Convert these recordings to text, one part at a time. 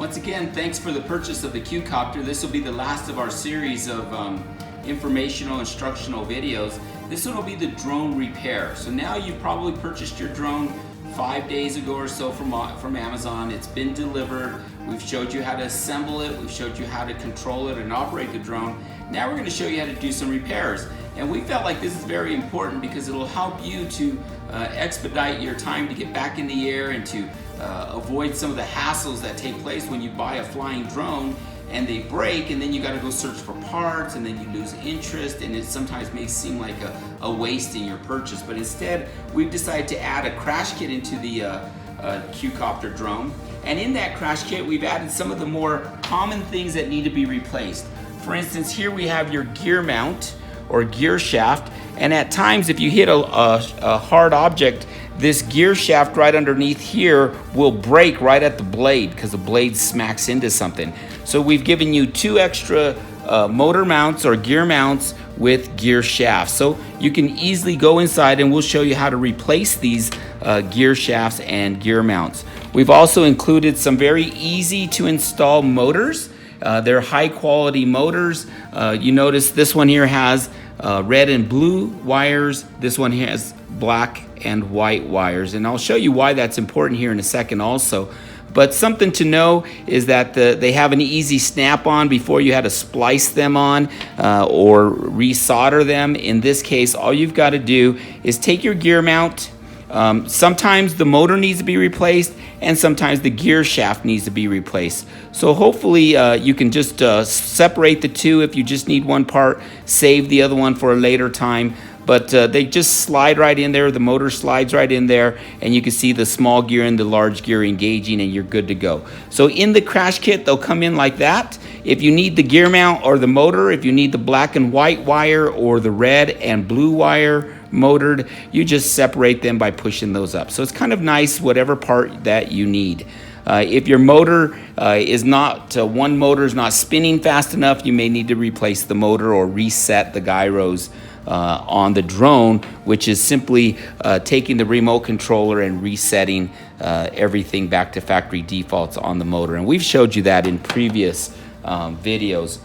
Once again, thanks for the purchase of the Qcopter. This will be the last of our series of informational, instructional videos. This one will be the drone repair. So now you've probably purchased your drone 5 days ago or so from Amazon. It's been delivered. We've showed you how to assemble it. We've showed you how to control it and operate the drone. Now we're going to show you how to do some repairs. And we felt like this is very important because it'll help you to expedite your time to get back in the air and to avoid some of the hassles that take place when you buy a flying drone and they break, and then you got to go search for parts, and then you lose interest, and it sometimes may seem like a waste in your purchase. But instead, we've decided to add a crash kit into the Qcopter drone, and in that crash kit, we've added some of the more common things that need to be replaced. For instance, here we have your gear mount or gear shaft, and at times, if you hit a hard object, this gear shaft right underneath here will break right at the blade because the blade smacks into something. So we've given you 2 extra motor mounts or gear mounts with gear shafts. So you can easily go inside and we'll show you how to replace these gear shafts and gear mounts. We've also included some very easy to install motors. They're high quality motors. You notice this one here has red and blue wires. This one here has black and white wires, and I'll show you why that's important here in a second also. But something to know is that they have an easy snap-on before you had to splice them on or resolder them. In this case, all you've got to do is take your gear mount. Sometimes the motor needs to be replaced, and sometimes the gear shaft needs to be replaced. So hopefully you can just separate the two if you just need one part, save the other one for a later time. But they just slide right in there, the motor slides right in there, and you can see the small gear and the large gear engaging, and you're good to go. So in the crash kit, they'll come in like that. If you need the gear mount or the motor, if you need the black and white wire or the red and blue wire motored, you just separate them by pushing those up. So it's kind of nice, whatever part that you need. If your motor is not, one motor is not spinning fast enough, you may need to replace the motor or reset the gyros on the drone, which is simply taking the remote controller and resetting everything back to factory defaults on the motor. And we've showed you that in previous videos.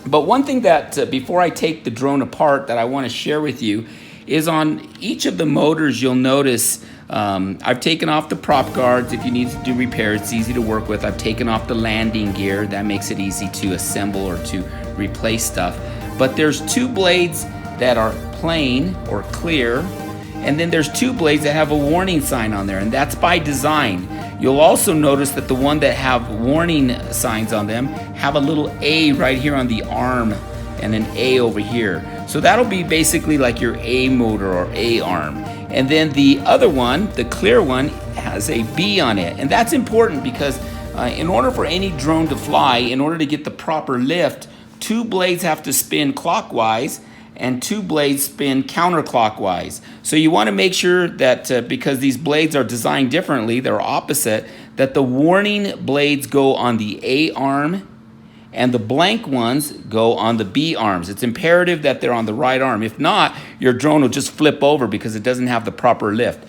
But one thing that, before I take the drone apart, that I want to share with you is on each of the motors, you'll notice I've taken off the prop guards. If you need to do repairs, it's easy to work with. I've taken off the landing gear. That makes it easy to assemble or to replace stuff. But there's 2 blades that are plain or clear, and then there's 2 blades that have a warning sign on there, and that's by design. You'll also notice that the one that have warning signs on them have a little A right here on the arm and an A over here. So that'll be basically like your A motor or A arm. And then the other one, the clear one, has a B on it. And that's important because in order for any drone to fly, in order to get the proper lift, 2 blades have to spin clockwise and 2 blades spin counterclockwise. So you want to make sure that because these blades are designed differently, they're opposite, that the warning blades go on the A arm and the blank ones go on the B arms. It's imperative that they're on the right arm. If not, your drone will just flip over because it doesn't have the proper lift.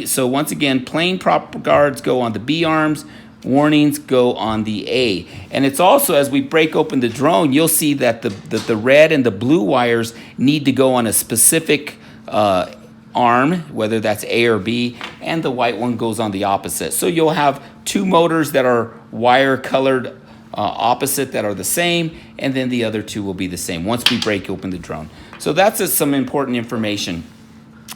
So once again, plain prop guards go on the B arms, warnings go on the A. And it's also, as we break open the drone, you'll see that the red and the blue wires need to go on a specific arm, whether that's A or B, and the white one goes on the opposite. So you'll have 2 motors that are wire colored opposite that are the same, and then the other 2 will be the same once we break open the drone. So that's some important information.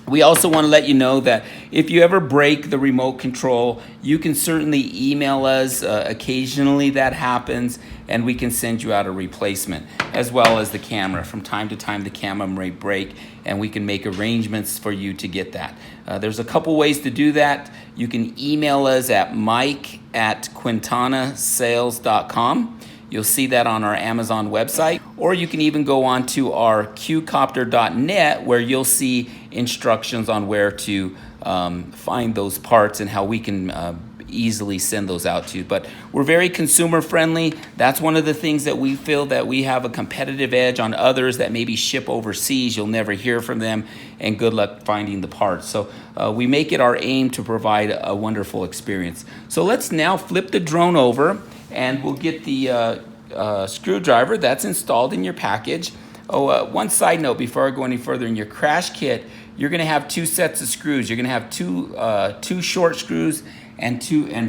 We also want to let you know that if you ever break the remote control, you can certainly email us. Occasionally that happens, and we can send you out a replacement, as well as the camera. From time to time, the camera may break, and we can make arrangements for you to get that. There's a couple ways to do that. You can email us at mike@quintanasales.com. You'll see that on our Amazon website, or you can even go on to our qcopter.net, where you'll see instructions on where to find those parts and how we can easily send those out to you. But we're very consumer friendly. That's one of the things that we feel that we have a competitive edge on others that maybe ship overseas. You'll never hear from them, and good luck finding the parts. So we make it our aim to provide a wonderful experience. So let's now flip the drone over and we'll get the screwdriver that's installed in your package. One side note before I go any further, in your crash kit, you're going to have 2 sets of screws. You're going to have two short screws and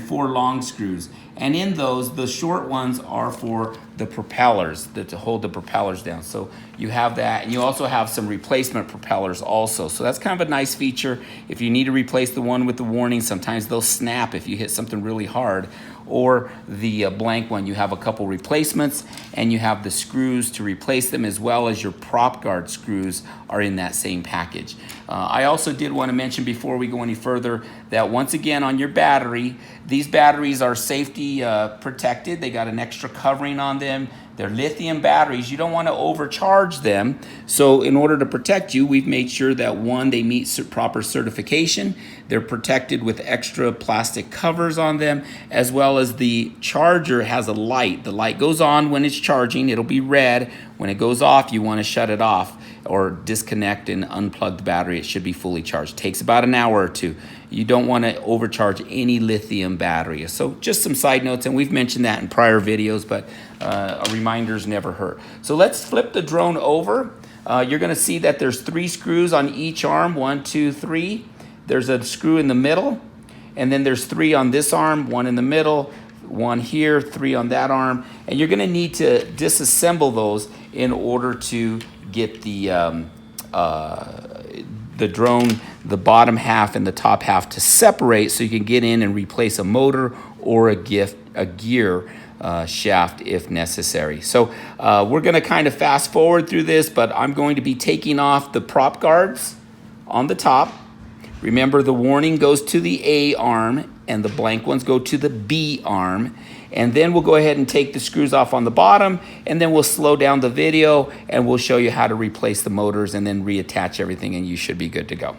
4 long screws. And in those, the short ones are for the propellers, to hold the propellers down. So you have that, and you also have some replacement propellers also. So that's kind of a nice feature. If you need to replace the one with the warning, sometimes they'll snap if you hit something really hard. Or the blank one, you have a couple replacements, and you have the screws to replace them, as well as your prop guard screws are in that same package. I also did want to mention before we go any further that once again on your battery, these batteries are safety protected. They got an extra covering on them. They're lithium batteries. You don't want to overcharge them. So in order to protect you, we've made sure that one, they meet proper certification. They're protected with extra plastic covers on them, as well as the charger has a light. The light goes on when it's charging. It'll be red. When it goes off, you want to shut it off or disconnect and unplug the battery. It should be fully charged. It takes about an hour or 2. You don't want to overcharge any lithium battery. So just some side notes, and we've mentioned that in prior videos, but a reminder's never hurt. So let's flip the drone over. You're going to see that there's 3 screws on each arm, 1, 2, 3. There's a screw in the middle, and then there's 3 on this arm, 1 in the middle, 1 here, 3 on that arm, and you're going to need to disassemble those in order to get the drone, the bottom half and the top half, to separate, so you can get in and replace a motor or a gear shaft if necessary. So we're going to kind of fast forward through this, but I'm going to be taking off the prop guards on the top. Remember, the warning goes to the A arm and the blank ones go to the B arm. And then we'll go ahead and take the screws off on the bottom, and then we'll slow down the video and we'll show you how to replace the motors and then reattach everything, and you should be good to go.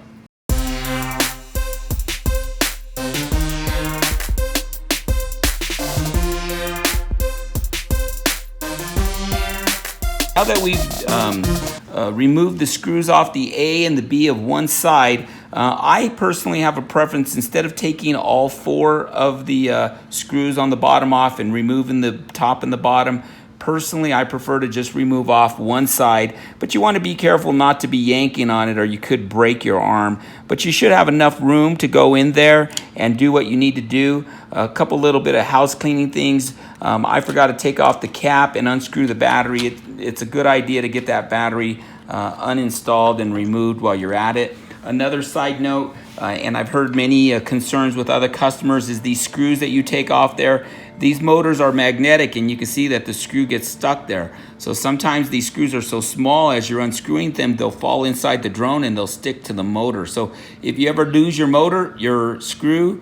Now that we've removed the screws off the A and the B of one side, I personally have a preference, instead of taking all 4 of the screws on the bottom off and removing the top and the bottom, personally I prefer to just remove off one side. But you want to be careful not to be yanking on it, or you could break your arm. But you should have enough room to go in there and do what you need to do. A couple little bit of house cleaning things. I forgot to take off the cap and unscrew the battery. It's a good idea to get that battery uninstalled and removed while you're at it. Another side note, and I've heard many concerns with other customers, is these screws that you take off there. These motors are magnetic, and you can see that the screw gets stuck there. So sometimes these screws are so small, as you're unscrewing them, they'll fall inside the drone and they'll stick to the motor. So if you ever lose your motor, your screw,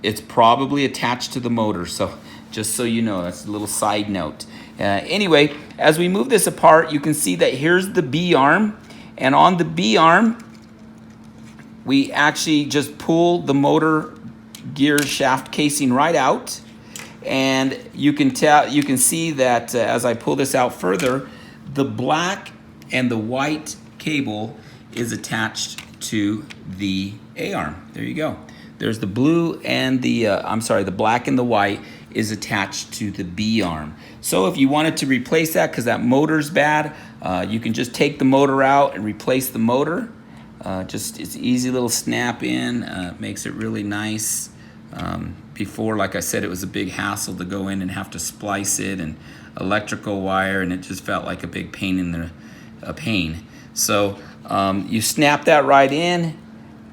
it's probably attached to the motor. So just so you know, that's a little side note. Anyway, as we move this apart, you can see that here's the B arm, and on the B arm, we actually just pull the motor gear shaft casing right out, and you can see that as I pull this out further, the black and the white cable is attached to the A arm. There you go. There's the blue and the black and the white is attached to the B arm. So if you wanted to replace that because that motor's bad, you can just take the motor out and replace the motor. It's easy little snap in, makes it really nice. Before, like I said, it was a big hassle to go in and have to splice it and electrical wire, and it just felt like a big pain in the pain. So you snap that right in,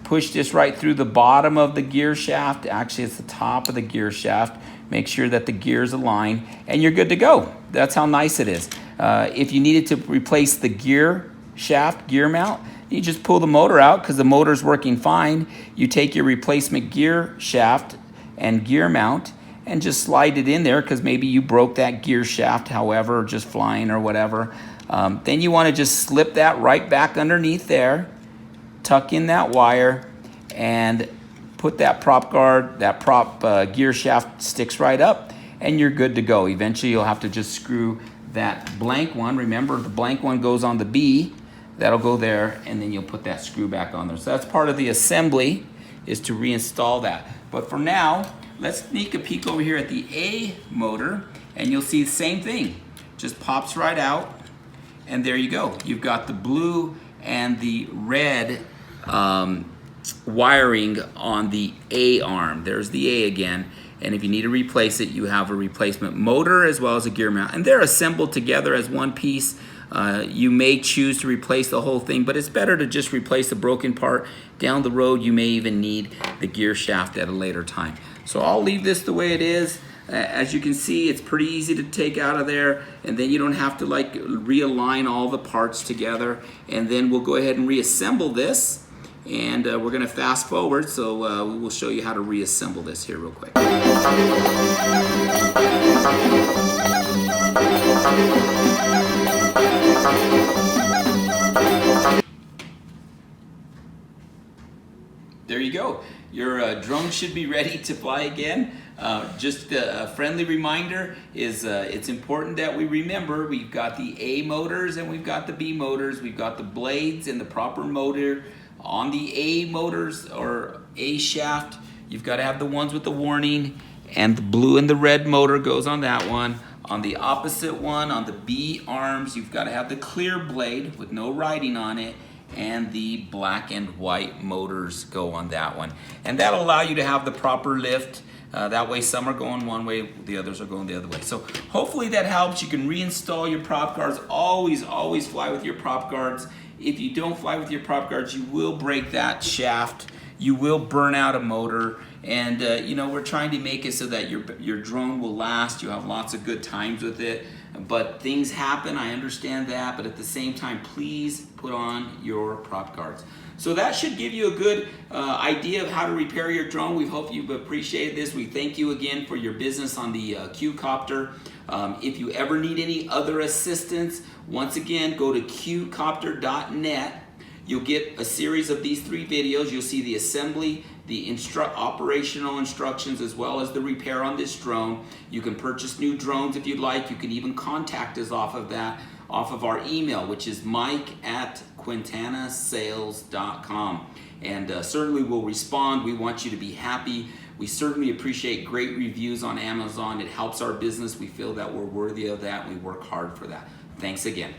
push this right through the bottom of the gear shaft. Actually, it's the top of the gear shaft. Make sure that the gears align, and you're good to go. That's how nice it is. If you needed to replace the gear shaft, gear mount, you just pull the motor out because the motor's working fine. You take your replacement gear shaft and gear mount and just slide it in there because maybe you broke that gear shaft, however, just flying or whatever. Then you want to just slip that right back underneath there, tuck in that wire, and put that prop guard, that prop gear shaft sticks right up, and you're good to go. Eventually you'll have to just screw that blank one. Remember, the blank one goes on the B. That'll go there, and then you'll put that screw back on there. So that's part of the assembly, is to reinstall that. But for now, let's sneak a peek over here at the A motor, and you'll see the same thing. Just pops right out, and there you go. You've got the blue and the red wiring on the A arm. There's the A again, and if you need to replace it, you have a replacement motor as well as a gear mount, and they're assembled together as one piece. You may choose to replace the whole thing, but it's better to just replace the broken part. Down the road, you may even need the gear shaft at a later time. So I'll leave this the way it is. As you can see, it's pretty easy to take out of there, and then you don't have to like realign all the parts together. And then we'll go ahead and reassemble this, and we're going to fast forward, so we will show you how to reassemble this here real quick. There you go. Your drone should be ready to fly again. Just a friendly reminder is it's important that we remember we've got the A motors and we've got the B motors. We've got the blades and the proper motor on the A motors or A shaft. You've got to have the ones with the warning, and the blue and the red motor goes on that one. On the opposite one, on the B arms, you've got to have the clear blade with no writing on it, and the black and white motors go on that one. And that'll allow you to have the proper lift. That way some are going one way, the others are going the other way. So hopefully that helps. You can reinstall your prop guards. Always fly with your prop guards. If you don't fly with your prop guards, you will break that shaft. You will burn out a motor. And you know, we're trying to make it so that your drone will last. You have lots of good times with it. But things happen, I understand that, but at the same time, please put on your prop guards. So that should give you a good idea of how to repair your drone. We hope you've appreciated this. We thank you again for your business on the Qcopter. If you ever need any other assistance, once again, go to Qcopter.net. You'll get a series of these 3 videos. You'll see the assembly, the operational instructions, as well as the repair on this drone. You can purchase new drones if you'd like. You can even contact us off of that, off of our email, which is mike@quintanasales.com. And certainly we'll respond. We want you to be happy. We certainly appreciate great reviews on Amazon. It helps our business. We feel that we're worthy of that, and we work hard for that. Thanks again.